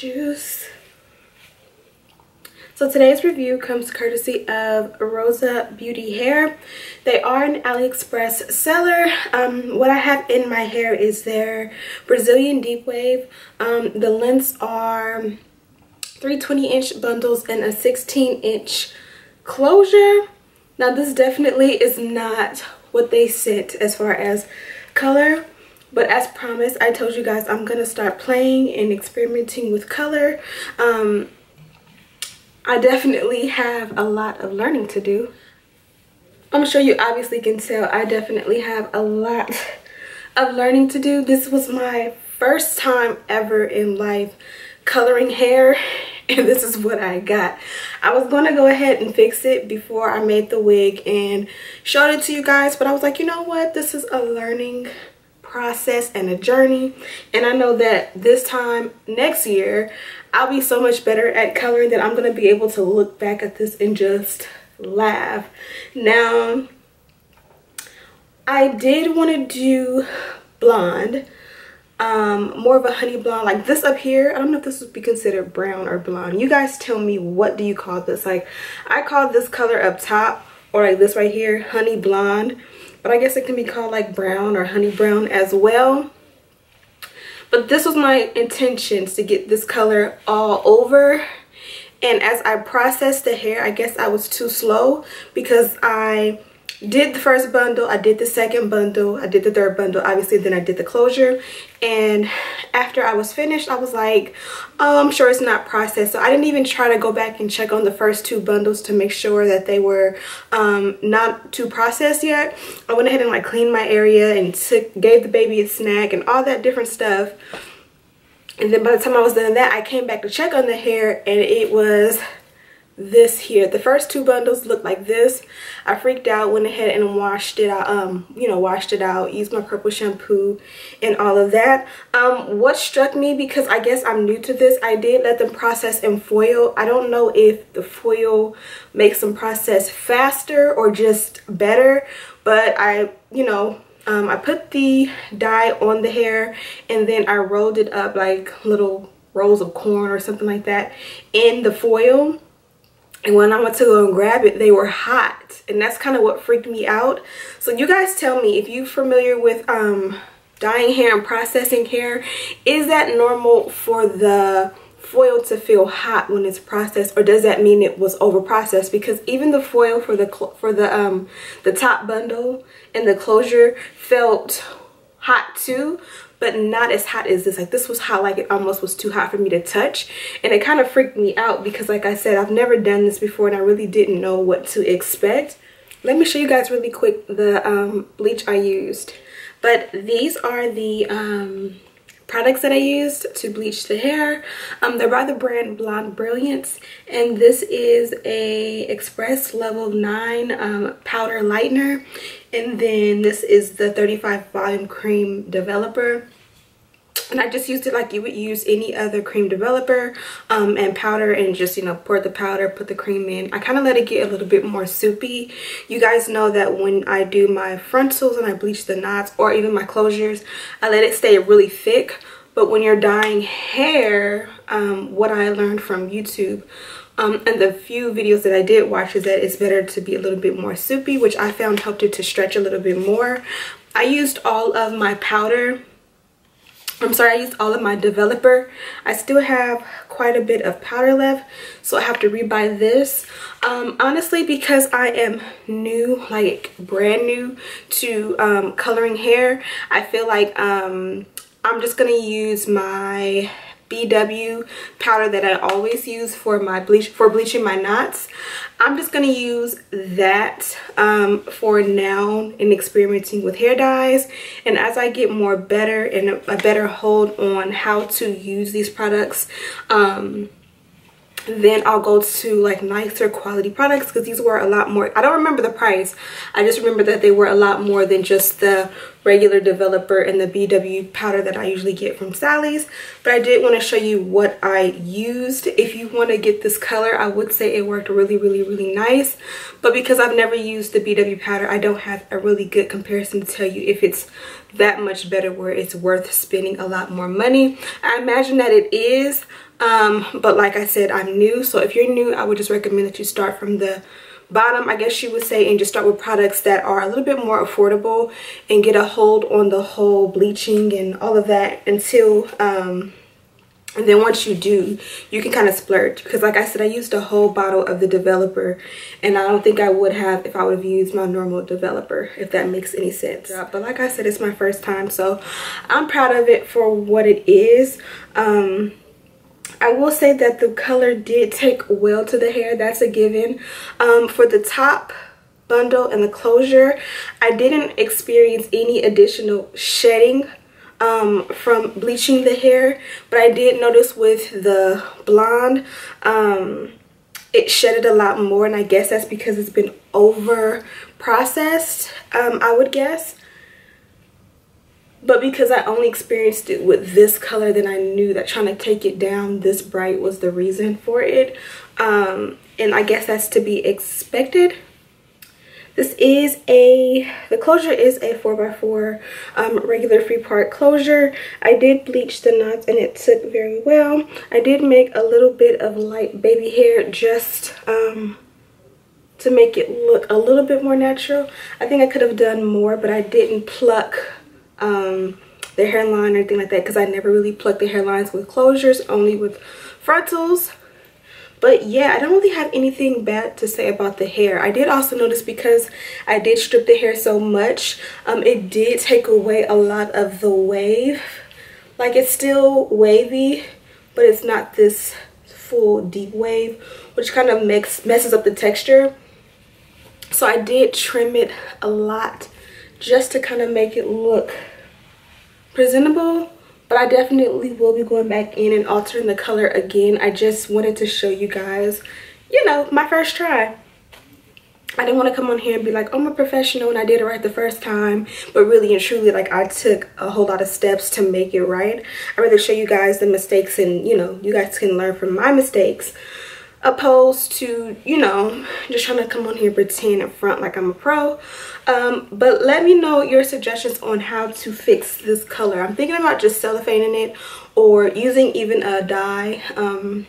juice. So today's review comes courtesy of Rosabeauty hair. They are an Aliexpress seller. What I have in my hair is their Brazilian deep wave. The lengths are 3 20-inch bundles and a 16-inch closure. Now this definitely is not what they sent as far as color, but as promised, I told you guys I'm gonna start playing and experimenting with color. I definitely have a lot of learning to do. I'm sure you obviously can tell I definitely have a lot of learning to do. This was my first time ever in life coloring hair, and this is what I got. I was going to go ahead and fix it before I made the wig and showed it to you guys, but I was like, you know what, this is a learning process and a journey, and I know that this time next year I'll be so much better at coloring that I'm going to be able to look back at this and just laugh. Now, I did want to do blonde, more of a honey blonde, like this up here. I don't know if this would be considered brown or blonde. You guys tell me, what do you call this? Like, I call this color up top, or like this right here, honey blonde, but I guess it can be called like brown or honey brown as well. But this was my intentions, to get this color all over. And as I processed the hair, I guess I was too slow, because I did the first bundle, I did the second bundle, I did the third bundle, obviously, then I did the closure. And after I was finished, I was like, oh, I'm sure it's not processed. So I didn't even try to go back and check on the first two bundles to make sure that they were not too processed yet. I went ahead and like cleaned my area and gave the baby a snack and all that different stuff. And then by the time I was done that, I came back to check on the hair, and it was this here. The first two bundles looked like this. I freaked out, went ahead and washed it out, washed it out, used my purple shampoo and all of that. What struck me, because I guess I'm new to this, I did let them process in foil. I don't know if the foil makes them process faster or just better, but I put the dye on the hair, and then I rolled it up like little rolls of corn or something like that in the foil. And when I went to go and grab it, they were hot. And that's kind of what freaked me out. So you guys tell me, if you're familiar with dyeing hair and processing hair, is that normal for the foil to feel hot when it's processed, or does that mean it was over processed? Because even the foil for the top bundle and the closure felt hot too, but not as hot as this. Like, this was hot, like it almost was too hot for me to touch, and it kind of freaked me out, because like I said, I've never done this before and I really didn't know what to expect. Let me show you guys really quick the bleach I used. But these are the products that I used to bleach the hair. They're by the brand Blonde Brilliance, and this is a Express Level 9 powder lightener, and then this is the 35 volume cream developer. And I just used it like you would use any other cream developer and powder, and just, pour the powder, put the cream in. I kind of let it get a little bit more soupy. You guys know that when I do my frontals and I bleach the knots, or even my closures, I let it stay really thick. But when you're dyeing hair, what I learned from YouTube and the few videos that I did watch is that it's better to be a little bit more soupy, which I found helped it to stretch a little bit more. I used all of my powder. I used all of my developer. I still have quite a bit of powder left, so I have to rebuy this. Honestly, because I am new, like brand new to coloring hair, I feel like I'm just gonna use my BW powder that I always use for my bleaching my knots. I'm just gonna use that for now in experimenting with hair dyes, and as I get better and a better hold on how to use these products, then I'll go to like nicer quality products, because these were a lot more. I don't remember the price, I just remember that they were a lot more than just the regular developer and the BW powder that I usually get from Sally's, but I did want to show you what I used. If you want to get this color, I would say it worked really nice, but because I've never used the BW powder, I don't have a really good comparison to tell you if it's that much better where it's worth spending a lot more money. I imagine that it is, but like I said, I'm new, so if you're new, I would just recommend that you start from the bottom, I guess you would say, and just start with products that are a little bit more affordable and get a hold on the whole bleaching and all of that until and then once you do, you can kind of splurge, because like I said, I used a whole bottle of the developer and I don't think I would have if I would have used my normal developer, if that makes any sense. But like I said, it's my first time, so I'm proud of it for what it is. I will say that the color did take well to the hair, that's a given. For the top bundle and the closure, I didn't experience any additional shedding from bleaching the hair, but I did notice with the blonde, it shedded a lot more, and I guess that's because it's been over processed, I would guess. But because I only experienced it with this color, then I knew that trying to take it down this bright was the reason for it. And I guess that's to be expected. This is the closure is a 4x4 regular 3-part closure. I did bleach the knots and it took very well. I did make a little bit of light baby hair just to make it look a little bit more natural. I think I could have done more, but I didn't pluck the hairline or anything like that, because I never really pluck the hairlines with closures, only with frontals. But yeah, I don't really have anything bad to say about the hair. I did also notice, because I did strip the hair so much, it did take away a lot of the wave. Like, it's still wavy, but it's not this full deep wave, which kind of messes up the texture. So I did trim it a lot just to kind of make it look presentable, but I definitely will be going back in and altering the color again. I just wanted to show you guys, you know, my first try. I didn't want to come on here and be like, oh, I'm a professional and I did it right the first time, but really and truly, like, I took a whole lot of steps to make it right. I'd rather show you guys the mistakes and, you know, you guys can learn from my mistakes, opposed to, you know, just trying to come on here and pretend in front like I'm a pro. But let me know your suggestions on how to fix this color. I'm thinking about just cellophaning it, or using even a dye, and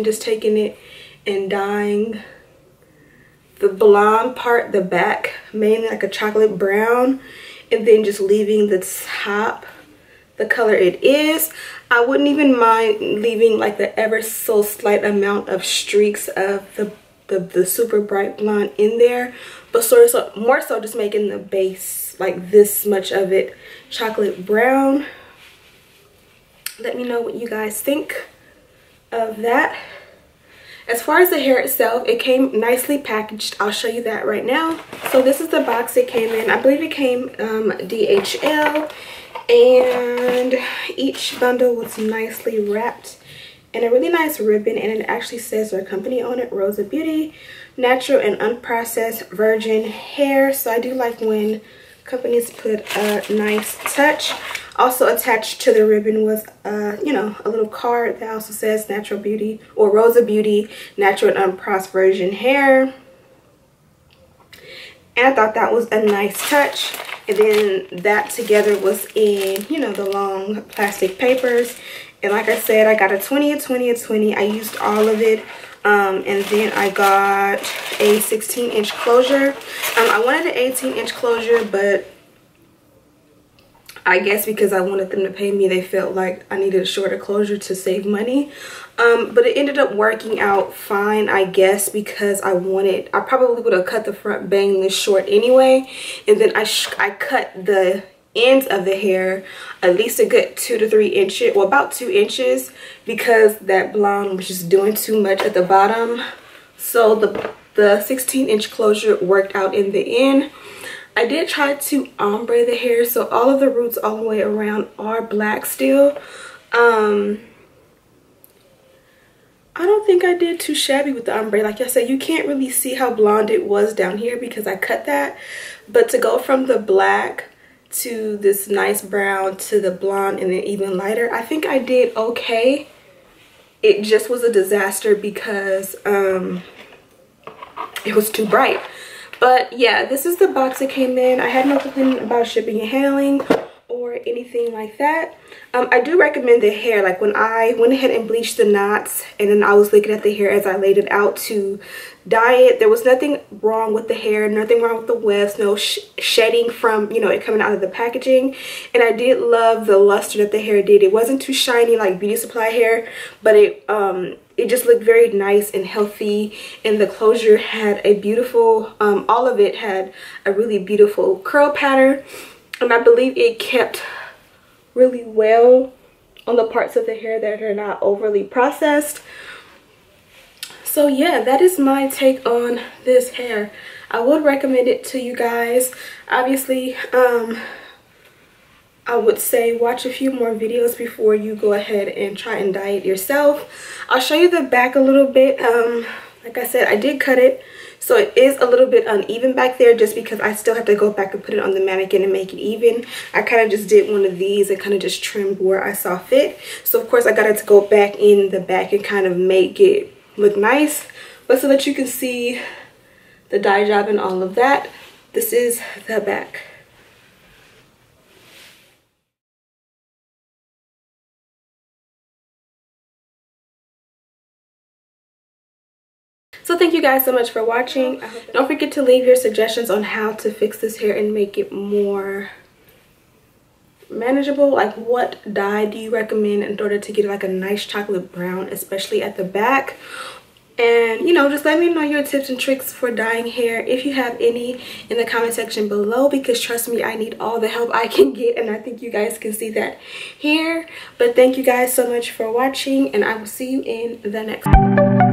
just taking it and dyeing the blonde part, the back, mainly like a chocolate brown, and then just leaving the top the color it is. I wouldn't even mind leaving like the ever so slight amount of streaks of the super bright blonde in there, but more so just making the base, like this much of it, chocolate brown. Let me know what you guys think of that. As far as the hair itself, it came nicely packaged. I'll show you that right now. So this is the box it came in. I believe it came DHL, and each bundle was nicely wrapped in a really nice ribbon, and it actually says their company on it, Rosabeauty, natural and unprocessed virgin hair. So I do like when companies put a nice touch. Also attached to the ribbon was you know, a little card that also says Natural Beauty, or Rosabeauty, natural and unprocessed virgin hair. And I thought that was a nice touch. And then that together was in, you know, the long plastic papers. And like I said, I got a 20, a 20, a 20. I used all of it. And then I got a 16-inch closure. I wanted an 18-inch closure, but I guess because I wanted them to pay me, they felt like I needed a shorter closure to save money. But it ended up working out fine, I guess, because I probably would have cut the front bang this short anyway. And then I cut the ends of the hair at least a good 2 to 3 inches, well, about 2 inches, because that blonde was just doing too much at the bottom. So the 16-inch closure worked out in the end. I did try to ombre the hair, so all of the roots all the way around are black still. I don't think I did too shabby with the ombre. Like I said, you can't really see how blonde it was down here because I cut that. But to go from the black to this nice brown to the blonde and then even lighter. I think I did okay. It just was a disaster because it was too bright. But yeah, this is the box it came in. I had no complaint about shipping and handling or anything like that. I do recommend the hair. Like when I went ahead and bleached the knots and then I was looking at the hair as I laid it out to dye it, there was nothing wrong with the hair, nothing wrong with the wefts, no shedding from, you know, it coming out of the packaging. And I did love the luster that the hair did. It wasn't too shiny like beauty supply hair, but it just looked very nice and healthy, and the closure had a beautiful, all of it had a really beautiful curl pattern, and I believe it kept really well on the parts of the hair that are not overly processed. So yeah, that is my take on this hair. I would recommend it to you guys. Obviously, I would say watch a few more videos before you go ahead and try and dye it yourself. I'll show you the back a little bit. Like I said, I did cut it, so it is a little bit uneven back there just because I still have to go back and put it on the mannequin and make it even. I kind of just did one of these and kind of just trimmed where I saw fit. So of course I got it to go back in the back and kind of make it look nice. But so that you can see the dye job and all of that, this is the back. So thank you guys so much for watching. Don't forget to leave your suggestions on how to fix this hair and make it more manageable. Like what dye do you recommend in order to get like a nice chocolate brown, especially at the back? And you know, just let me know your tips and tricks for dyeing hair if you have any in the comment section below, because trust me, I need all the help I can get, and I think you guys can see that here. But thank you guys so much for watching, and I will see you in the next one.